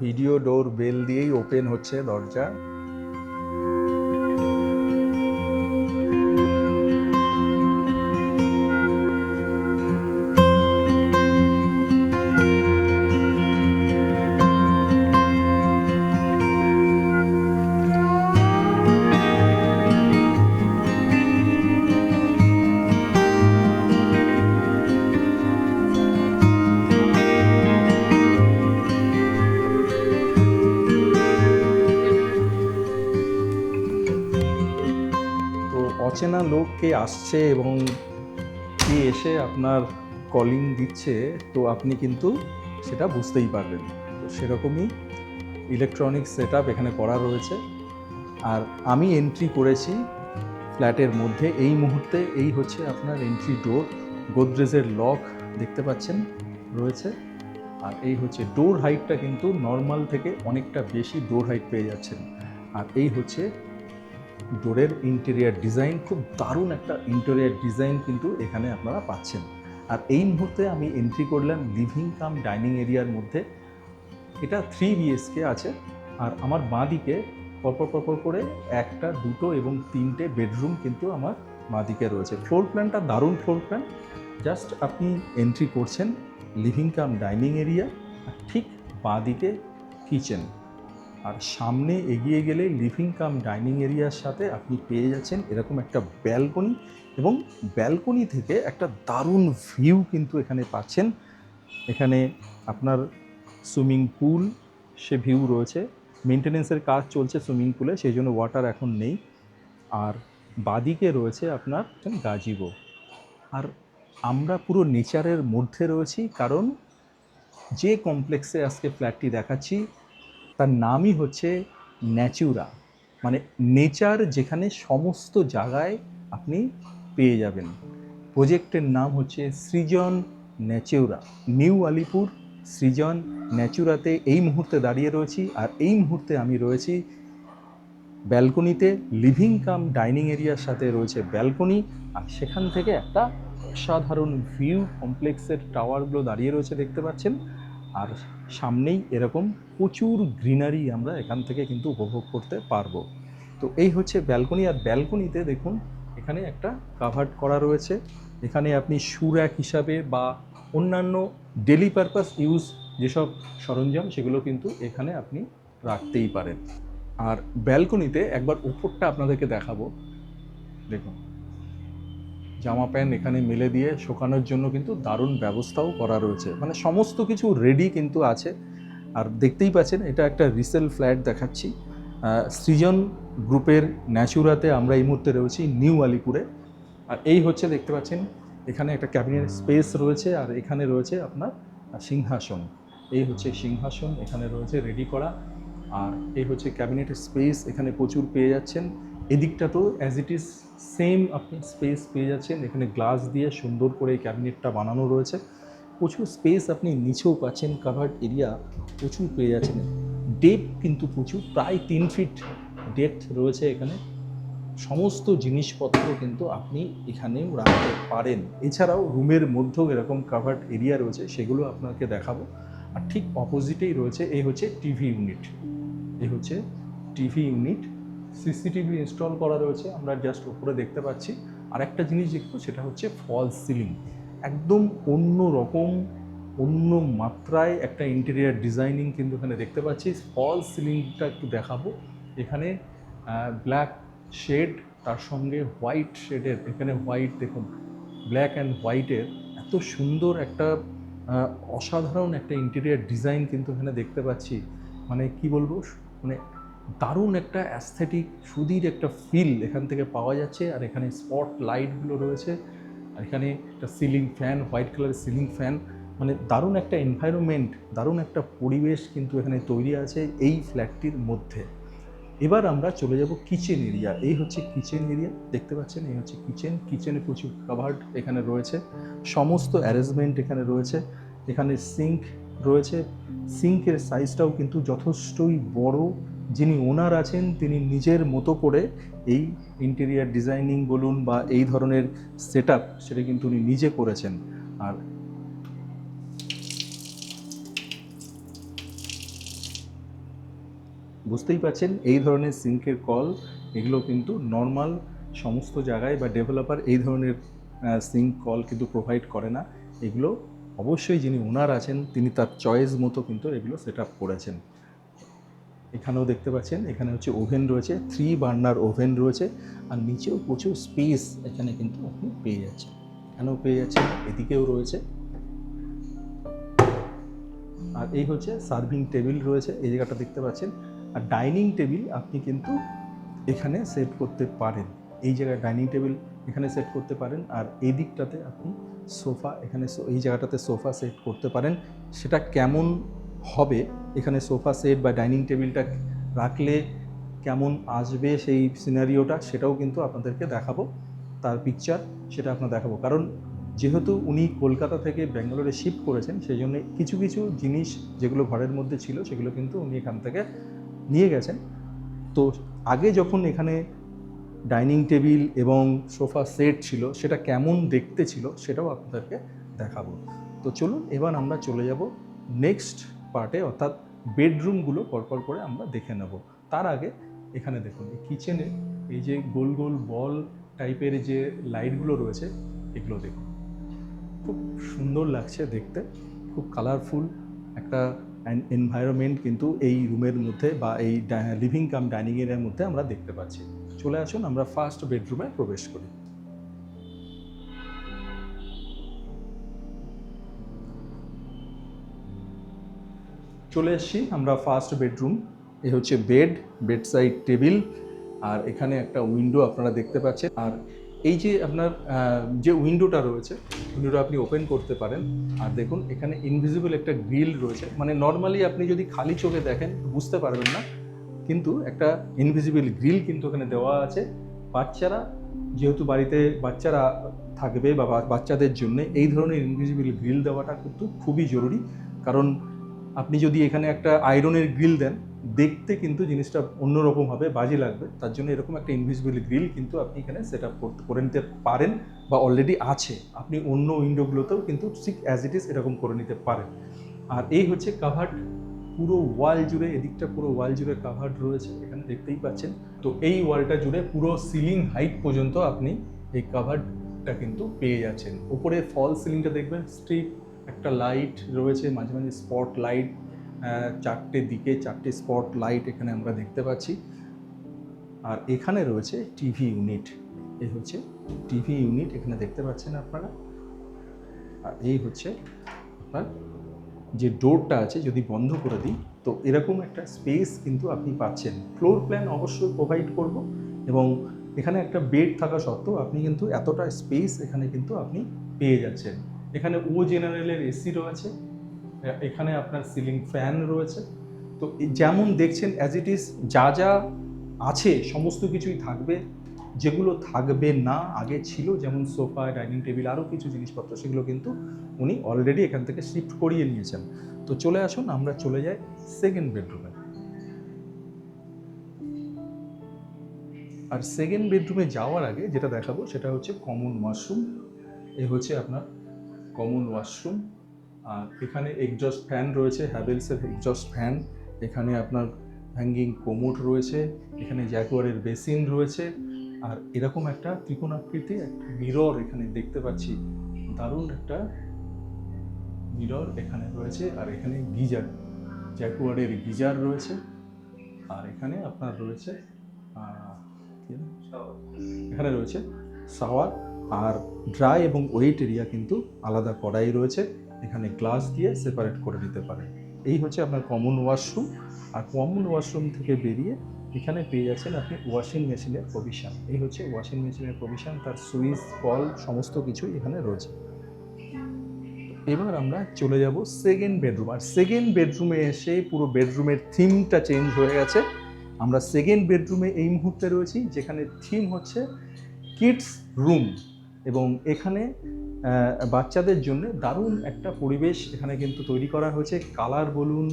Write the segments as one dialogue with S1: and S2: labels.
S1: Video ডোর bell দিয়েই open হচ্ছে দরজা। অচেনা লোক কে আসছে এবং কে এসে আপনার কলিং দিচ্ছে, তো আপনি কিন্তু সেটা বুঝতেই পারবেন। তো সেরকমই ইলেকট্রনিক সেট আপ এখানে করা রয়েছে। আর আমি এন্ট্রি করেছি ফ্ল্যাটের মধ্যে। এই মুহূর্তে এই হচ্ছে আপনার এন্ট্রি ডোর। গোদরেজের লক দেখতে পাচ্ছেন রয়েছে। আর এই হচ্ছে ডোর হাইটটা কিন্তু নর্মাল থেকে অনেকটা বেশি ডোর হাইট পেয়ে যাচ্ছেন। আর এই হচ্ছে ডোরের ইন্টেরিয়ার ডিজাইন। খুব দারুণ একটা ইন্টেরিয়ার ডিজাইন কিন্তু এখানে আপনারা পাচ্ছেন। আর এই মুহূর্তে আমি এন্ট্রি করলাম লিভিং কাম ডাইনিং এরিয়ার মধ্যে। এটা 3 BHK আছে। আর আমার বাঁ দিকে পরপর করে 1টা 2টো এবং 3টে বেডরুম কিন্তু আমার বাঁ দিকে রয়েছে। ফ্লোর প্ল্যানটা দারুণ ফ্লোর প্ল্যান। জাস্ট আপনি এন্ট্রি করছেন লিভিং কাম ডাইনিং এরিয়া, আর ঠিক বাঁ দিকে কিচেন। আর সামনে এগিয়ে গেলে লিভিং কাম ডাইনিং এরিয়ার সাথে আপনি পেয়ে যাচ্ছেন এরকম একটা ব্যালকনি, এবং ব্যালকনি থেকে একটা দারুণ ভিউ কিন্তু এখানে পাচ্ছেন। এখানে আপনার সুইমিং পুল, সে ভিউ রয়েছে। মেনটেনেন্সের কাজ চলছে সুইমিং পুলে, সেই জন্য ওয়াটার এখন নেই। আর বাদিকে রয়েছে আপনার গাজিবো। আর আমরা পুরো নেচারের মধ্যে রয়েছি, কারণ যে কমপ্লেক্সে আজকে ফ্ল্যাটটি দেখাচ্ছি তার নামই হচ্ছে ন্যাচুরা, মানে নেচার, যেখানে সমস্ত জায়গায় আপনি পেয়ে যাবেন। প্রজেক্টের নাম হচ্ছে সৃজন ন্যাচুরা। নিউ আলিপুর সৃজন ন্যাচুরাতে এই মুহূর্তে দাঁড়িয়ে রয়েছি। আর এই মুহূর্তে আমি রয়েছি ব্যালকনিতে। লিভিং কাম ডাইনিং এরিয়ার সাথে রয়েছে ব্যালকনি, আর সেখান থেকে একটা অসাধারণ ভিউ, কমপ্লেক্সের টাওয়ারগুলো দাঁড়িয়ে রয়েছে দেখতে পাচ্ছেন। আর সামনেই এরকম প্রচুর গ্রিনারি আমরা এখান থেকে কিন্তু উপভোগ করতে পারবো। তো এই হচ্ছে ব্যালকনি। আর ব্যালকনিতে দেখুন এখানে একটা কাভার্ড করা রয়েছে। এখানে আপনি শু র্যাক হিসাবে বা অন্যান্য ডেলি পারপাস ইউজ যেসব সরঞ্জাম, সেগুলো কিন্তু এখানে আপনি রাখতেই পারেন। আর ব্যালকনিতে একবার উপরটা আপনাদেরকে দেখাবো। দেখুন জামা প্যান্ট এখানে মেলে দিয়ে শুকানোর জন্য কিন্তু দারুণ ব্যবস্থাও করা রয়েছে, মানে সমস্ত কিছু রেডি কিন্তু আছে। আর দেখতেই পাচ্ছেন এটা একটা রিসেল ফ্ল্যাট দেখাচ্ছি সৃজন গ্রুপের ন্যাচুরাতে। আমরা এই মুহূর্তে রয়েছি নিউ আলিপুরে। আর এই হচ্ছে দেখতে পাচ্ছেন এখানে একটা ক্যাবিনেট স্পেস রয়েছে। আর এখানে রয়েছে আপনার সিংহাসন। এই হচ্ছে সিংহাসন এখানে রয়েছে রেডি করা। আর এই হচ্ছে ক্যাবিনেটের স্পেস, এখানে প্রচুর পেয়ে যাচ্ছেন। এদিকটা তো অ্যাজ ইট ইজ সেম আপনি স্পেস পেয়ে যাচ্ছেন। এখানে গ্লাস দিয়ে সুন্দর করে এই ক্যাবিনেটটা বানানো রয়েছে। প্রচুর স্পেস আপনি নিচেও পাচ্ছেন, কাভার্ড এরিয়া প্রচুর পেয়ে যাচ্ছেন। ডেপথ কিন্তু প্রচুর, প্রায় 3 ফিট ডেপথ রয়েছে এখানে। সমস্ত জিনিসপত্র কিন্তু আপনি এখানেও রাখতে পারেন। এছাড়াও রুমের মধ্যেও এরকম কাভার্ড এরিয়া রয়েছে, সেগুলো আপনাকে দেখাবো। আর ঠিক অপোজিটেই রয়েছে এই হচ্ছে টিভি ইউনিট। এই হচ্ছে টিভি ইউনিট, সিসিটিভি ইনস্টল করা রয়েছে, আমরা জাস্ট উপরে দেখতে পাচ্ছি। আর একটা জিনিস দেখবো, সেটা হচ্ছে ফলস সিলিং। একদম অন্য রকম, অন্য মাত্রায় একটা ইন্টেরিয়ার ডিজাইনিং কিন্তু এখানে দেখতে পাচ্ছি। ফলস সিলিংটা একটু দেখাবো। এখানে ব্ল্যাক শেড, তার সঙ্গে হোয়াইট শেডের, এখানে হোয়াইট দেখুন, ব্ল্যাক অ্যান্ড হোয়াইটের এত সুন্দর একটা অসাধারণ একটা ইন্টেরিয়ার ডিজাইন কিন্তু এখানে দেখতে পাচ্ছি। মানে কি বলবো, মানে দারুণ একটা অ্যাস্থেটিক সুদীর একটা ফিল এখান থেকে পাওয়া যাচ্ছে। আর এখানে স্পট লাইটগুলো রয়েছে। আর এখানে একটা সিলিং ফ্যান, হোয়াইট কালারের সিলিং ফ্যান, মানে দারুণ একটা এনভায়রনমেন্ট, দারুণ একটা পরিবেশ কিন্তু এখানে তৈরি আছে এই ফ্ল্যাটটির মধ্যে। এবার আমরা চলে যাব কিচেন এরিয়া। এই হচ্ছে কিচেন এরিয়া, দেখতে পাচ্ছেন এই হচ্ছে কিচেন। কিচেনে প্রচুর কাভার্ড এখানে রয়েছে, সমস্ত অ্যারেঞ্জমেন্ট এখানে রয়েছে। এখানে সিঙ্ক রয়েছে, সিঙ্কের সাইজটাও কিন্তু যথেষ্টই বড়। যিনি ওনার আছেন তিনি নিজের মতো করে এই ইন্টেরিয়ার ডিজাইনিং বলুন বা এই ধরনের সেট আপ, সেটা কিন্তু উনি নিজে করেছেন। আর বুঝতেই পারছেন এই ধরনের সিঙ্কের কল এগুলো কিন্তু নর্মাল সমস্ত জায়গায় বা ডেভেলপার এই ধরনের সিঙ্ক কল কিন্তু প্রোভাইড করে না। এগুলো অবশ্যই যিনি ওনার আছেন তিনি তার চয়েস মতো কিন্তু এগুলো সেট আপ করেছেন। এখানেও দেখতে পাচ্ছেন এখানে হচ্ছে ওভেন রয়েছে, 3 বার্নার ওভেন রয়েছে, আর নিচেও প্রচুর স্পেস এখানে কিন্তু আপনি পেয়ে যাচ্ছেন। এখানেও পেয়ে যাচ্ছেন, এদিকেও রয়েছে। আর এই হচ্ছে সার্ভিং টেবিল রয়েছে, এই জায়গাটা দেখতে পাচ্ছেন। আর ডাইনিং টেবিল আপনি কিন্তু এখানে সেট করতে পারেন, এই জায়গায় ডাইনিং টেবিল এখানে সেট করতে পারেন। আর এই দিকটাতে আপনি সোফা, এখানে এই জায়গাটাতে সোফা সেট করতে পারেন। সেটা কেমন হবে, এখানে সোফা সেট বা ডাইনিং টেবিলটা রাখলে কেমন আসবে সেই সিনারিওটা, সেটাও কিন্তু আপনাদেরকে দেখাবো, তার পিকচার সেটা আপনার দেখাবো। কারণ যেহেতু উনি কলকাতা থেকে ব্যাঙ্গালোরে শিফট করেছেন, সেই জন্য কিছু কিছু জিনিস যেগুলো ঘরের মধ্যে ছিল সেগুলো কিন্তু উনি এখান থেকে নিয়ে গেছেন। তো আগে যখন এখানে ডাইনিং টেবিল এবং সোফা সেট ছিল সেটা কেমন দেখতে ছিল সেটাও আপনাদেরকে দেখাবো। তো চলুন এবার আমরা চলে যাব নেক্সট পার্টে, অর্থাৎ বেডরুমগুলো পরপর করে আমরা দেখে নেব। তার আগে এখানে দেখুন এই কিচেনে এই যে গোল গোল বল টাইপের যে লাইটগুলো রয়েছে এগুলো দেখুন, খুব সুন্দর লাগছে দেখতে, খুব কালারফুল একটা এনভায়রনমেন্ট কিন্তু এই রুমের মধ্যে বা এই লিভিং কাম ডাইনিং এরিয়ার মধ্যে আমরা দেখতে পাচ্ছি। চলে আসুন আমরা ফার্স্ট বেডরুমে প্রবেশ করি। চলে এসেছি আমরা ফার্স্ট বেডরুম। এ হচ্ছে বেড সাইড টেবিল, আর এখানে একটা উইন্ডো আপনারা দেখতে পাচ্ছেন। আর এই যে আপনার যে উইন্ডোটা রয়েছে, উইন্ডোটা আপনি ওপেন করতে পারেন। আর দেখুন এখানে ইনভিজিবল একটা গ্রিল রয়েছে, মানে নর্মালি আপনি যদি খালি চোখে দেখেন বুঝতে পারবেন না, কিন্তু একটা ইনভিজিবল গ্রিল কিন্তু এখানে দেওয়া আছে। বাচ্চারা, যেহেতু বাড়িতে বাচ্চারা থাকবে বা বাচ্চাদের জন্য এই ধরনের ইনভিজিবল গ্রিল দেওয়াটা কিন্তু খুবই জরুরি। কারণ আপনি যদি এখানে একটা আয়রনের গ্রিল দেন, দেখতে কিন্তু জিনিসটা অন্যরকম হবে, বাজে লাগবে। তার জন্য এরকম একটা ইনভিজিবল গ্রিল কিন্তু আপনি এখানে সেট আপ করে নিতে পারেন, বা অলরেডি আছে। আপনি অন্য উইন্ডোগুলোতেও কিন্তু ঠিক অ্যাজ ইট ইজ এরকম করে নিতে পারেন। আর এই হচ্ছে কাভার্ড, পুরো ওয়াল জুড়ে, এদিকটা পুরো ওয়াল জুড়ে কাভার্ড রয়েছে, এখানে দেখতেই পাচ্ছেন। তো এই ওয়ালটা জুড়ে পুরো সিলিং হাইট পর্যন্ত আপনি এই কাভার্ডটা কিন্তু পেয়ে যাচ্ছেন। উপরে ফল সিলিংটা দেখবেন, স্ট্রিপ একটা লাইট রয়েছে, মাঝে মাঝে স্পট লাইট, চারটে দিকে চারটে স্পট লাইট এখানে আমরা দেখতে পাচ্ছি। আর এখানে রয়েছে টিভি ইউনিট, এই হচ্ছে টিভি ইউনিট এখানে দেখতে পাচ্ছেন আপনারা। আর এই হচ্ছে আপনার যে ডোরটা আছে, যদি বন্ধ করে দিই তো এরকম একটা স্পেস কিন্তু আপনি পাচ্ছেন। ফ্লোর প্ল্যান অবশ্যই প্রোভাইড করব, এবং এখানে একটা বেড থাকা সত্ত্বেও আপনি কিন্তু এতটা স্পেস এখানে কিন্তু আপনি পেয়ে যাচ্ছেন। এখানে ও জেনারেলের এসি রয়েছে, এখানে আপনার সিলিং ফ্যান রয়েছে। তো যেমন দেখছেন অ্যাজ ইট ইজ যা যা আছে সমস্ত কিছুই থাকবে। যেগুলো থাকবে না আগে ছিল, যেমন সোফা, ডাইনিং টেবিল, আরও কিছু জিনিসপত্র, সেগুলো কিন্তু উনি অলরেডি এখান থেকে শিফট করিয়ে নিয়েছেন। তো চলে আসুন আমরা চলে যাই সেকেন্ড বেডরুমে। আর সেকেন্ড বেডরুমে যাওয়ার আগে যেটা দেখাবো সেটা হচ্ছে কমন ওয়াশরুম। এ হচ্ছে আপনার কমন ওয়াশরুম। আর এখানে এক্সজস্ট ফ্যান রয়েছে, হ্যাভেলসের এক্সজস্ট ফ্যান। এখানে আপনার হ্যাঙ্গিং কোমোড রয়েছে, এখানে জ্যাগুয়ারের বেসিন রয়েছে। আর এরকম একটা ত্রিকোণাকৃতি একটা মিরর এখানে দেখতে পাচ্ছি, দারুণ একটা মিরর এখানে রয়েছে। আর এখানে গিজার, জ্যাগুয়ারের গিজার রয়েছে। আর এখানে আপনার রয়েছে এখানে রয়েছে শাওয়ার। আর ড্রাই এবং ওয়েট এরিয়া কিন্তু আলাদা করাই রয়েছে, এখানে গ্লাস দিয়ে সেপারেট করে নিতে পারেন। এই হচ্ছে আপনার কমন ওয়াশরুম। আর কমন ওয়াশরুম থেকে বেরিয়ে এখানে পেয়ে যাচ্ছেন আপনি ওয়াশিং মেশিনের প্রভিশন। এই হচ্ছে ওয়াশিং মেশিনের প্রভিশন, তার সুইচ, কল সমস্ত কিছুই এখানে রয়েছে। এবার আমরা চলে যাব সেকেন্ড বেডরুম। আর সেকেন্ড বেডরুমে এসে পুরো বেডরুমের থিমটা চেঞ্জ হয়ে গেছে। আমরা সেকেন্ড বেডরুমে এই মুহূর্তে রয়েছি, যেখানে থিম হচ্ছে কিডস রুম। এবং এখানে বাচ্চাদের জন্য দারুণ একটা পরিবেশ এখানে কিন্তু তৈরি করা হয়েছে। কালার বলুন,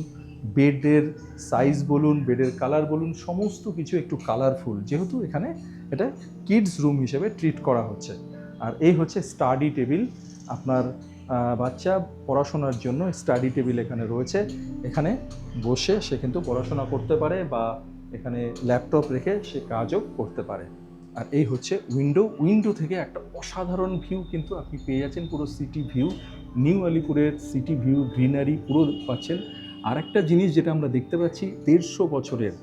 S1: বেডের সাইজ বলুন, বেডের কালার বলুন, সমস্ত কিছু একটু কালারফুল, যেহেতু এখানে এটা কিডস রুম হিসেবে ট্রিট করা হচ্ছে। আর এই হচ্ছে স্টাডি টেবিল, আপনার বাচ্চা পড়াশোনার জন্য স্টাডি টেবিল এখানে রয়েছে, এখানে বসে সে কিন্তু পড়াশোনা করতে পারে বা এখানে ল্যাপটপ রেখে সে কাজও করতে পারে। আর এই হচ্ছে উইন্ডো থেকে একটা অসাধারণ ভিউ কিন্তু আপনি পেয়ে যাচ্ছেন, পুরো সিটি ভিউ, নিউ আলিপুরের সিটি ভিউ, গ্রিনারি পুরো পাচ্ছেন। আর একটা জিনিস যেটা আমরা দেখতে পাচ্ছি, 150 বছরের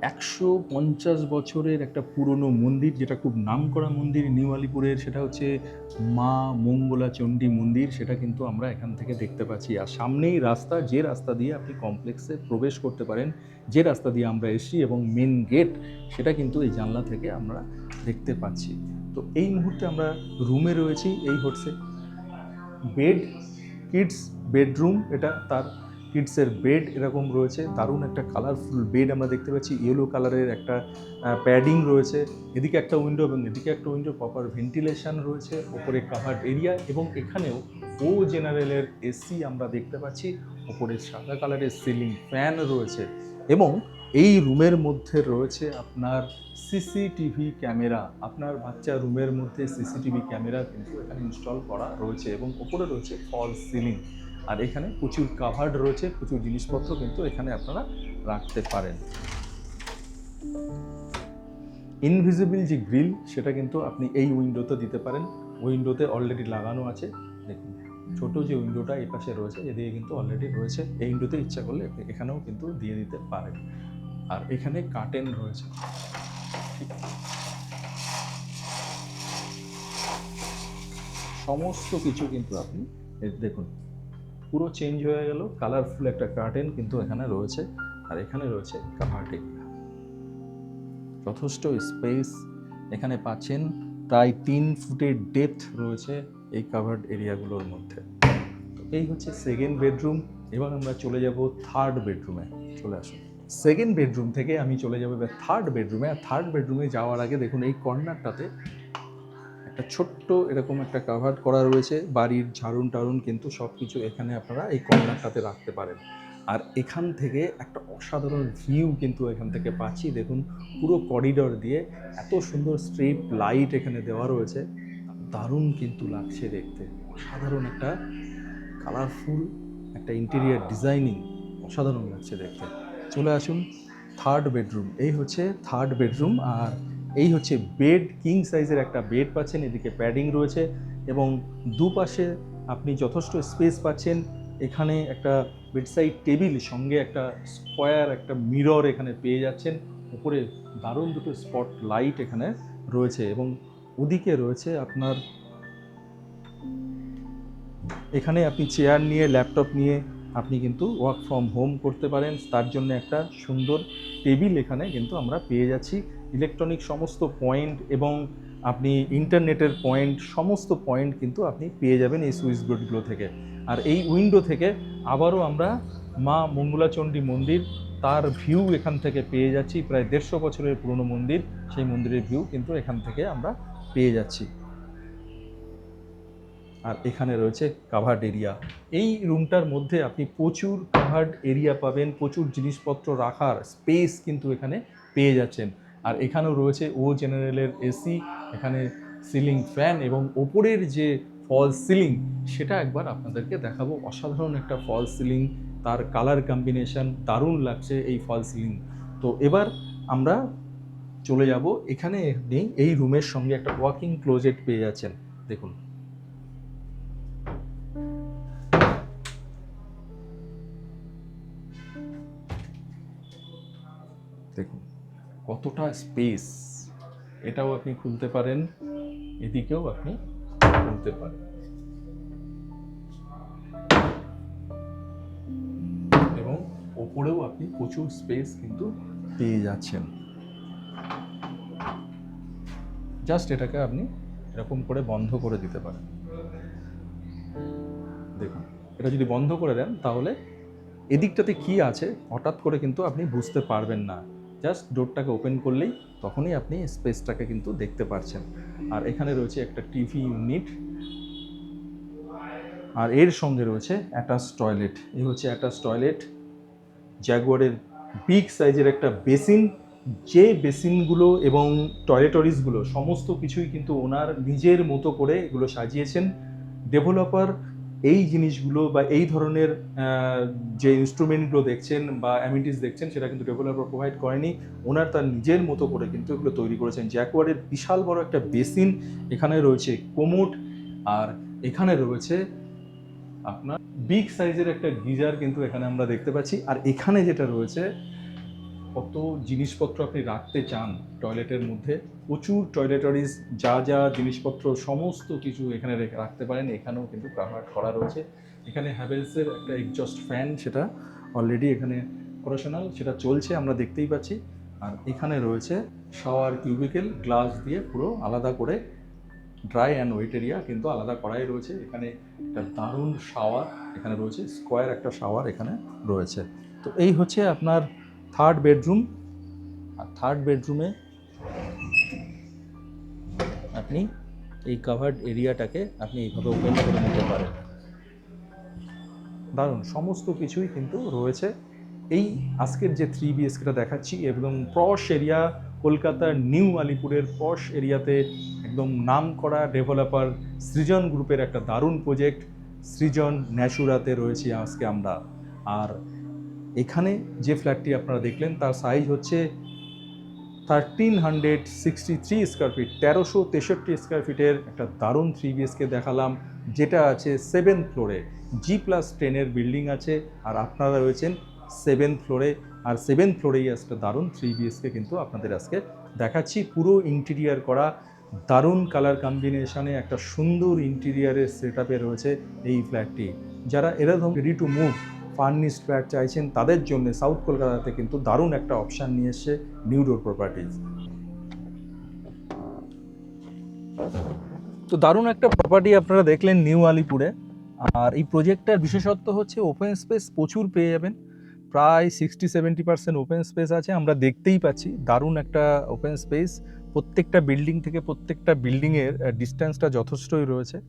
S1: 150 বছরের একটা পুরনো মন্দির, যেটা খুব নামকরা মন্দির নিউ আলিপুরের, সেটা হচ্ছে মা মঙ্গলা চণ্ডী মন্দির। সেটা কিন্তু আমরা এখান থেকে দেখতে পাচ্ছি। আর সামনেই রাস্তা, যে রাস্তা দিয়ে আপনি কমপ্লেক্সে প্রবেশ করতে পারেন, যে রাস্তা দিয়ে আমরা এসেছি, এবং মেন গেট সেটা কিন্তু এই জানলা থেকে আমরা দেখতে পাচ্ছি। তো এই মুহূর্তে আমরা রুমে রয়েছি। এই হচ্ছে বেড, কিডস বেডরুম, এটা তার কিডসের বেড এরকম রয়েছে, দারুণ একটা কালারফুল বেড আমরা দেখতে পাচ্ছি। ইয়েলো কালারের একটা প্যাডিং রয়েছে, এদিকে একটা উইন্ডো এবং এদিকে একটা উইন্ডো, প্রপার ভেন্টিলেশন রয়েছে, ওপরে কাভার্ড এরিয়া, এবং এখানেও ও জেনারেলের এসি আমরা দেখতে পাচ্ছি, ওপরে সাদা কালারের সিলিং ফ্যান রয়েছে, এবং এই রুমের মধ্যে রয়েছে আপনার সিসিটিভি ক্যামেরা। আপনার বাচ্চা রুমের মধ্যে সিসিটিভি ক্যামেরা কিন্তু এখানে ইনস্টল করা রয়েছে, এবং ওপরে রয়েছে ফল সিলিং। আর এখানে প্রচুর কাভার্ড রয়েছে, প্রচুর জিনিসপত্র কিন্তু এখানে আপনারা রাখতে পারেন। ইনভিজিবল যে গ্রিল সেটা কিন্তু আপনি এই উইন্ডোতে দিতে পারেন, উইন্ডোতে অলরেডি লাগানো আছে। দেখুন ছোট যে উইন্ডোটা এই পাশে রয়েছে, এদিকে কিন্তু অলরেডি রয়েছে, এই উইন্ডোতে ইচ্ছা করলে এখানেও কিন্তু দিয়ে দিতে পারেন। আর এখানে কার্টেন রয়েছে, সমস্ত কিছু কিন্তু আপনি দেখুন পুরো চেঞ্জ হয়ে গেল, কালারফুল একটা কার্টেন কিন্তু এখানে রয়েছে। আর এখানে রয়েছে কাভার্ড এরিয়া, যথেষ্ট স্পেস এখানে পাচ্ছেন, প্রায় 3 ফুটের ডেপথ রয়েছে এই কাভার্ড এরিয়াগুলোর মধ্যে। তো এই হচ্ছে সেকেন্ড বেডরুম। এবার আমরা চলে যাব থার্ড বেডরুমে। চলে আসুন। সেকেন্ড বেডরুম থেকে আমি চলে যাবো এবার থার্ড বেডরুমে। আর থার্ড বেডরুমে যাওয়ার আগে দেখুন এই কর্নারটাতে একটা ছোট্ট এরকম একটা কাভার্ড করা রয়েছে, বাড়ির ঝাড়ুন টারুন কিন্তু সব কিছু এখানে আপনারা এই কর্নারটাতে রাখতে পারেন। আর এখান থেকে একটা অসাধারণ ভিউ কিন্তু এখান থেকে পাচ্ছি। দেখুন পুরো করিডর দিয়ে এত সুন্দর স্ট্রিপ লাইট এখানে দেওয়া রয়েছে, দারুণ কিন্তু লাগছে দেখতে, অসাধারণ একটা কালারফুল একটা ইন্টেরিয়ার ডিজাইনিং, অসাধারণ লাগছে দেখতে। চলে আসুন থার্ড বেডরুম। এই হচ্ছে থার্ড বেডরুম। আর এই হচ্ছে বেড, কিং সাইজের একটা বেড পাচ্ছেন, এদিকে প্যাডিং রয়েছে, এবং দুপাশে আপনি যথেষ্ট স্পেস পাচ্ছেন। এখানে একটা বেডসাইড টেবিল, সঙ্গে একটা স্কোয়ার একটা মিরর এখানে পেয়ে যাচ্ছেন, উপরে দারুণ দুটো স্পট লাইট এখানে রয়েছে, এবং ওদিকে রয়েছে আপনার, এখানে আপনি চেয়ার নিয়ে ল্যাপটপ নিয়ে আপনি কিন্তু ওয়ার্ক ফ্রম হোম করতে পারেন। তার জন্য একটা সুন্দর টেবিল এখানে কিন্তু আমরা পেয়ে যাচ্ছি। ইলেকট্রনিক সমস্ত পয়েন্ট এবং আপনি ইন্টারনেটের পয়েন্ট, সমস্ত পয়েন্ট কিন্তু আপনি পেয়ে যাবেন এই সুইচ বোর্ডগুলো থেকে। আর এই উইন্ডো থেকে আবারও আমরা মা মঙ্গলা চণ্ডী মন্দির, তার ভিউ এখান থেকে পেয়ে যাচ্ছি। প্রায় 150 বছরের পুরনো মন্দির, সেই মন্দিরের ভিউ কিন্তু এখান থেকে আমরা পেয়ে যাচ্ছি। আর এখানে রয়েছে কাভার্ড এরিয়া। এই রুমটার মধ্যে আপনি প্রচুর কাভার্ড এরিয়া পাবেন, প্রচুর জিনিসপত্র রাখার স্পেস কিন্তু এখানে পেয়ে যাচ্ছেন। আর এখানেও রয়েছে ও জেনারেলের এসি, এখানে সিলিং ফ্যান, এবং ওপরের যে ফল সিলিং সেটা একবার আপনাদেরকে দেখাবো। অসাধারণ একটা ফল সিলিং, তার কালার কম্বিনেশন দারুণ লাগছে এই ফল সিলিং। তো এবার আমরা চলে যাব, এখানে আপনি এই রুমের সঙ্গে একটা ওয়াকিং ক্লোজেট পেয়ে যাচ্ছেন। দেখুন দেখুন কতটা স্পেস, এটাও আপনি খুলতে পারেন, এদিকেও আপনি খুলতে পারেন, এবং ওপরেও আপনি প্রচুর স্পেস কিন্তু পেয়ে যাচ্ছেন। জাস্ট এটাকে আপনি এরকম করে বন্ধ করে দিতে পারেন। দেখুন এটা যদি বন্ধ করে দেন তাহলে এদিকটাতে কি আছে হঠাৎ করে কিন্তু আপনি বুঝতে পারবেন না। জাস্ট ডোরটাকে ওপেন করলেই তখনই আপনি স্পেসটাকে কিন্তু দেখতে পারছেন। আর এখানে রয়েছে একটা টিভি ইউনিট, আর এর সঙ্গে রয়েছে অ্যাটাচ টয়লেট। এই হচ্ছে অ্যাটাচ টয়লেট, জ্যাগুয়ারের বিগ সাইজের একটা বেসিন। যে বেসিনগুলো এবং টয়লেটরিজগুলো সমস্ত কিছুই কিন্তু ওনার নিজের মতো করে এগুলো সাজিয়েছেন। ডেভেলপার এই জিনিসগুলো বা এই ধরনের যে ইনস্ট্রুমেন্টগুলো দেখছেন বা অ্যামিনিটিস দেখছেন সেটা কিন্তু ডেভেলপার প্রোভাইড করেনি। ওনার তার নিজের মতো করে কিন্তু এগুলো তৈরি করেছেন। জ্যাকোয়ারের বিশাল বড় একটা বেসিন, এখানে রয়েছে কোমোড, আর এখানে রয়েছে আপনার বিগ সাইজের একটা গিজার কিন্তু এখানে আমরা দেখতে পাচ্ছি। আর এখানে যেটা রয়েছে, কত জিনিসপত্র আপনি রাখতে চান টয়লেটের মধ্যে, প্রচুর টয়লেটারিজ, যা যা জিনিসপত্র সমস্ত কিছু এখানে রাখতে পারেন, এখানেও কিন্তু কাভার করা রয়েছে। এখানে হ্যাভেলসের একটা এক্সজস্ট ফ্যান, সেটা অলরেডি এখানে অপারেশনাল, সেটা চলছে আমরা দেখতেই পাচ্ছি। আর এখানে রয়েছে শাওয়ার কিউবিকেল, গ্লাস দিয়ে পুরো আলাদা করে ড্রাই অ্যান্ড ওয়েট এরিয়া কিন্তু আলাদা করাই রয়েছে। এখানে একটা দারুণ শাওয়ার এখানে রয়েছে, স্কোয়ার একটা শাওয়ার এখানে রয়েছে। তো এই হচ্ছে আপনার থার্ড বেডরুম। আর থার্ড বেডরুমে আপনি এই কাভার্ড এরিয়াটাকে আপনি এইভাবে ওপেন করে নিতে পারেন। দারুণ সমস্ত কিছুই কিন্তু রয়েছে। এই আজকের যে 3 বিএসকেটা দেখাচ্ছি এবং পশ এরিয়া, কলকাতার নিউ আলিপুরের পশ এরিয়াতে একদম নাম করা ডেভেলপার সৃজন গ্রুপের একটা দারুণ প্রজেক্ট সৃজন ন্যাচুরাতে রয়েছি আজকে আমরা। আর এখানে যে ফ্ল্যাটটি আপনারা দেখলেন তার সাইজ হচ্ছে 1363 স্কোয়ার ফিট, 1363 স্কোয়ার ফিটের একটা দারুণ 3 বিএসকে দেখালাম, যেটা আছে 7th ফ্লোরে, G+10 বিল্ডিং আছে। আর আপনারা রয়েছেন 7th ফ্লোরে, আর 7th ফ্লোরেই একটা দারুণ 3 বিএসকে কিন্তু আপনাদের আজকে দেখাচ্ছি। পুরো ইন্টেরিয়ার করা, দারুণ কালার কম্বিনেশনে একটা সুন্দর ইন্টেরিয়ারের সেট আপে রয়েছে এই ফ্ল্যাটটি। যারা এরকম ready to move furnished flat চাইছেন তাদের জন্য সাউথ কলকাতাতে কিন্তু দারুণ একটা অপশান নিয়ে এসছে নিউ ডোর প্রপার্টিজ। তো দারুণ একটা প্রপার্টি আপনারা দেখলেন নিউ আলিপুরে। আর এই প্রজেক্টটার বিশেষত্ব হচ্ছে ওপেন স্পেস প্রচুর পেয়ে যাবেন, প্রায় 60-70% ওপেন স্পেস আছে, আমরা দেখতেই পাচ্ছি দারুণ একটা ওপেন স্পেস। প্রত্যেকটা বিল্ডিং থেকে প্রত্যেকটা বিল্ডিংয়ের ডিস্টেন্সটা যথেষ্টই রয়েছে।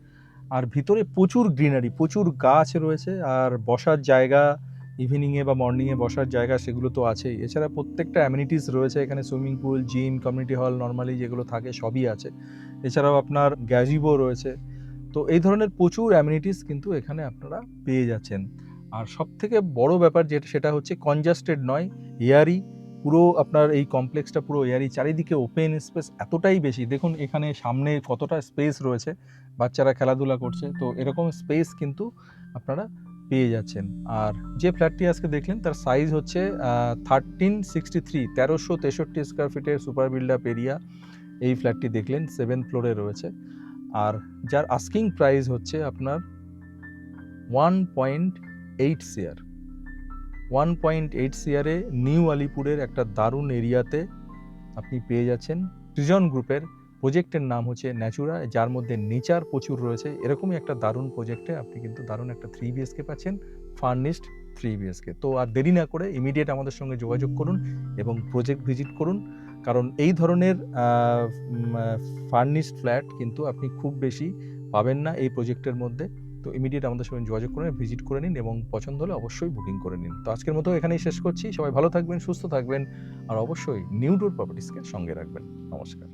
S1: আর ভিতরে প্রচুর গ্রিনারি, প্রচুর গাছ রয়েছে, আর বসার জায়গা, ইভিনিংয়ে বা মর্নিংয়ে বসার জায়গা সেগুলো তো আছেই। এছাড়া প্রত্যেকটা অ্যামিনিটিস রয়েছে এখানে, swimming pool, gym, community hall normally যেগুলো থাকে সবই আছে। এছাড়াও আপনার গ্যাজিবো রয়েছে। তো এই ধরনের প্রচুর অ্যামিনিটিস কিন্তু এখানে আপনারা পেয়ে যাচ্ছেন। আর সবথেকে বড় ব্যাপার যেটা, সেটা হচ্ছে কনজাস্টেড নয়, এয়ারি। পুরো আপনার এই কমপ্লেক্সটা পুরো এয়ারি, চারিদিকে ওপেন স্পেস এতটাই বেশি। দেখুন এখানে সামনে কতটা স্পেস রয়েছে, বাচ্চারা খেলাধুলা করছে, তো এরকম স্পেস কিন্তু আপনারা পেয়ে যাচ্ছেন। আর যে ফ্ল্যাটটি আজকে দেখলেন তার সাইজ হচ্ছে 1363 স্কোয়ার ফিটের সুপার বিল্ড আপ এরিয়া। এই ফ্ল্যাটটি দেখলেন 7th ফ্লোরে রয়েছে। আর যার আস্কিং প্রাইস হচ্ছে আপনার 1.8 CR। 1.8 CR-এ নিউ আলিপুরের একটা দারুণ এরিয়াতে আপনি পেয়ে যাচ্ছেন। সৃজন গ্রুপের প্রজেক্টের নাম হচ্ছে ন্যাচুরা, যার মধ্যে নেচার প্রচুর রয়েছে। এরকমই একটা দারুণ প্রজেক্টে আপনি কিন্তু দারুণ একটা 3 বিএসকে পাচ্ছেন, ফার্নিশড 3 বিএসকে। তো আর দেরি না করে ইমিডিয়েট আমাদের সঙ্গে যোগাযোগ করুন এবং প্রজেক্ট ভিজিট করুন, কারণ এই ধরনের ফার্নিশড ফ্ল্যাট কিন্তু আপনি খুব বেশি পাবেন না এই প্রজেক্টের মধ্যে। তো ইমিডিয়েট আমাদের সঙ্গে যোগাযোগ করে ভিজিট করে নিন এবং পছন্দ হলে অবশ্যই বুকিং করে নিন। তো আজকের মতো এখানেই শেষ করছি। সবাই ভালো থাকবেন, সুস্থ থাকবেন, আর অবশ্যই নিউ ডোর প্রপার্টিসকে সঙ্গে রাখবেন। নমস্কার।